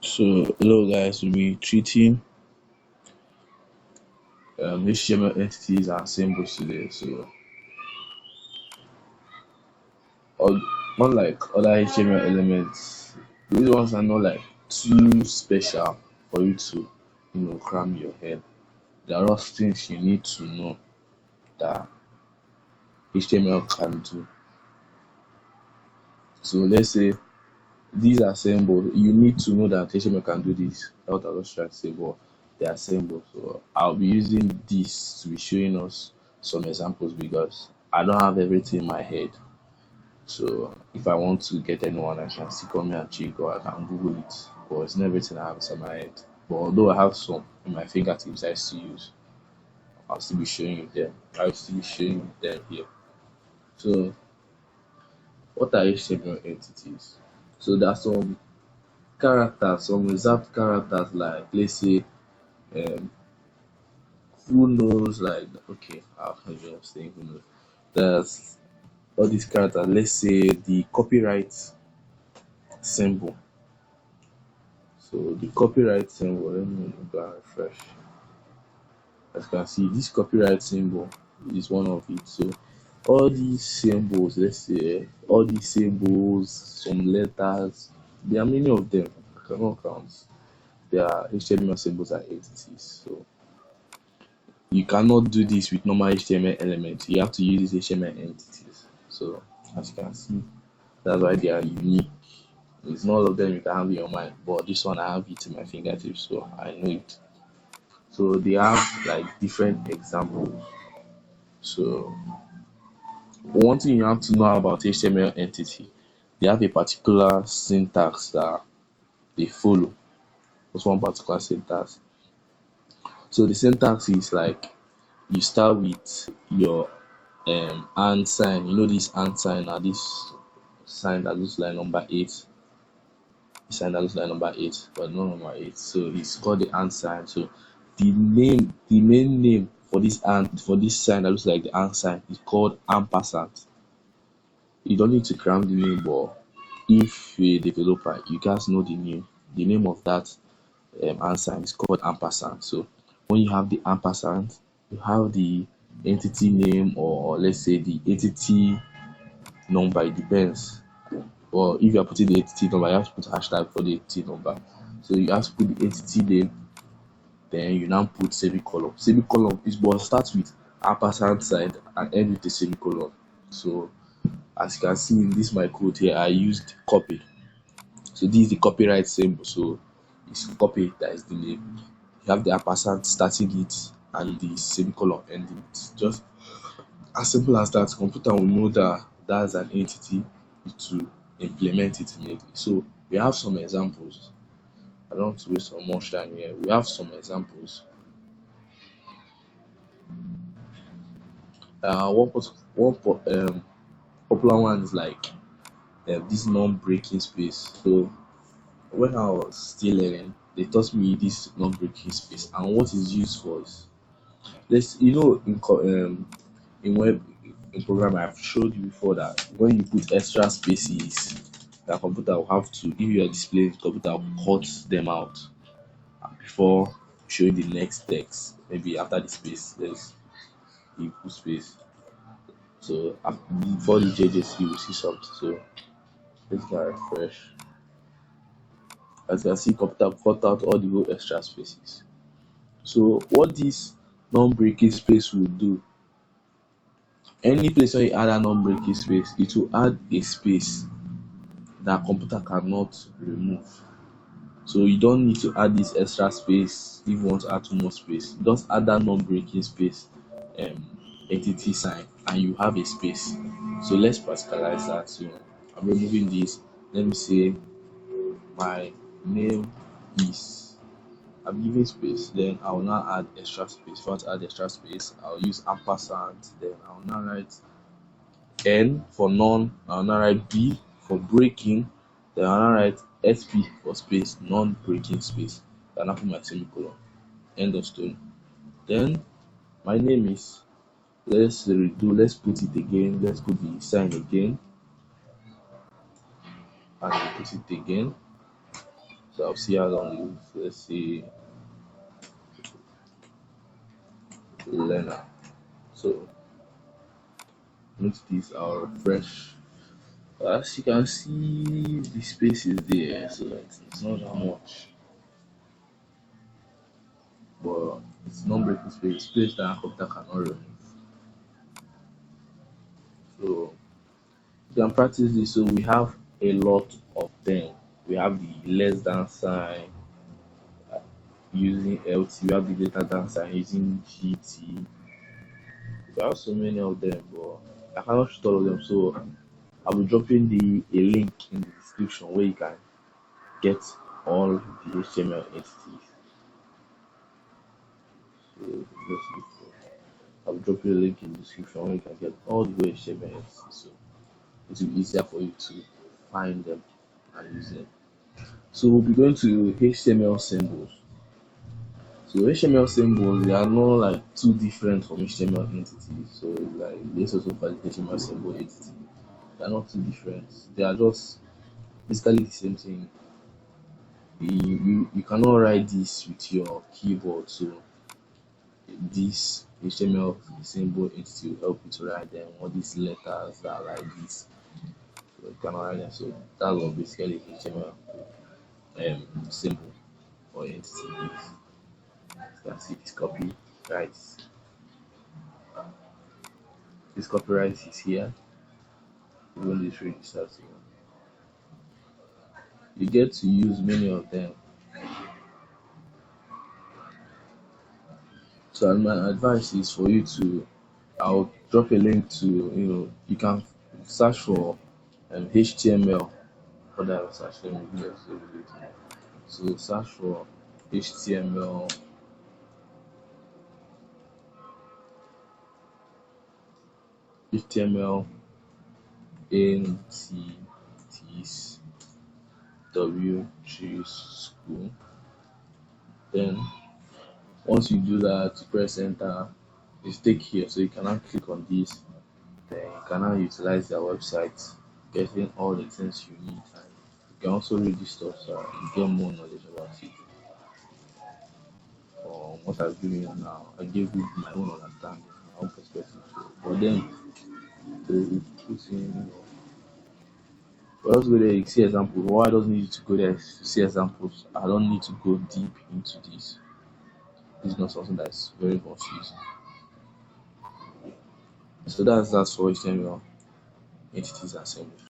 So, hello guys, we'll be treating HTML entities and symbols today. So, un- unlike other HTML elements, these ones are not like too special for you to, cram your head. There are lots of things you need to know that HTML can do. So, let's say these are symbols. You need to know that HTML can do this. That's what I was trying to say, but they are symbols. So I'll be using this to be showing us some examples because I don't have everything in my head. So if I want to get anyone, I can still come here and check or I can Google it. But it's not everything I have in my head. But although I have some in my fingertips I still use, I'll still be showing you them. I'll still be showing you them here. So what are HTML entities? So there are some characters, some reserved characters like let's say um who knows like okay, how can you saying who knows? There's all these characters, let's say the copyright symbol. So the copyright symbol, let me go and refresh. As you can see, this copyright symbol is one of it. So all these symbols, let's say all these symbols, some letters, there are many of them. I cannot count. There are HTML symbols and entities. So you cannot do this with normal HTML elements. You have to use these HTML entities. So as you can see, that's why they are unique. It's not all of them you can have in your mind, but this one I have it in my fingertips, so I know it. So they have like different examples. So one thing you have to know about HTML entity, they have a particular syntax that they follow. That's one particular syntax. So the syntax is like you start with your and sign. You know this and sign or this sign that looks like number eight. The sign that looks like number eight, but not number eight. So it's called the and sign. So the main name for this and for this sign that looks like the and sign is called ampersand. You don't need to cram the name, but if you're a developer, you guys know the name. The name of that and sign is called ampersand. So when you have the ampersand, you have the entity name or let's say the entity number. It depends. Or if you are putting the entity number, you have to put hashtag for the entity number. So you have to put the entity name, then you now put semicolon. Semicolon is what starts with ampersand side and end with a semicolon. So as you can see in this my code here, I used copy. So this is the copyright symbol. So it's copy that is the name. You have the ampersand starting it and the semicolon ending it. Just as simple as that. Computer will know that that's an entity to implement it immediately. So we have some examples. I don't want to waste so much time here. We have some examples. One popular one is like this non-breaking space. So when I was still learning, they taught me this non-breaking space and what is used for is let's in web in program I've showed you before that when you put extra spaces, the computer will have to if you are displaying the computer will cut them out before showing the next text. Maybe after the space, there's you put space. So before the JJC you will see something. So let's get refresh. As you can see, computer cut out all the whole extra spaces. So what this non-breaking space will do, any place where you add a non-breaking space, it will add a space that computer cannot remove. So you don't need to add this extra space if you want to add two more space. Just add that non-breaking space um, entity sign and you have a space. So let's practicalize that. So I'm removing this. Let me say my name is I'm giving space, then I will now add extra space. If I want to add extra space, I'll use ampersand, then I will now write N for none, I will now write B for breaking, then I will now write SP for space, non-breaking space. Then I put my semicolon. End of story. Then my name is let's redo, let's put it again, let's put the sign again and put it again. So I'll see how long it is. Let's see, learner. So note this, I'll refresh. As you can see, the space is there, so it's not that much, but it's non-breaking space, space that a computer cannot remove. So you can practice this. So we have a lot of them. We have the less than sign using LT. We have the greater than sign using GT. We have so many of them, but I cannot shoot all of them. So I'll be dropping a link in the description where you can get all the HTML entities. So let's look for. I'll drop you a link in the description where you can get all the HTML entities. So it will be easier for you to find them and use them. So we'll be going to HTML symbols. So HTML symbols, they are not like too different from HTML entities. So like this also called HTML symbol entity. They are not too different. They are just basically the same thing. You cannot write this with your keyboard. So this HTML symbol entity will help you to write them. All these letters that are like this. So you cannot write them. So that's what basically HTML symbol or entity is. You can see this copyright. This copyright is here. Even this register, so you get to use many of them. So my advice is for you to, I'll drop a link to, you can search for HTML. For that search, let me just do it. So search for HTML, HTML entities W3 school. Then once you do that, press enter. It's take here, so you can now click on this. Then you can now utilize their website, getting all the things you need, and you can also read this stuff so you get more knowledge about it. From what I've given you now, I gave you my own understanding, my own perspective. So, but then to put in, but also go there, you see examples. Why doesn't need you to go there to see examples? I don't need to go deep into this. It's not something that's very confusing. So that's for HTML entities and symbols.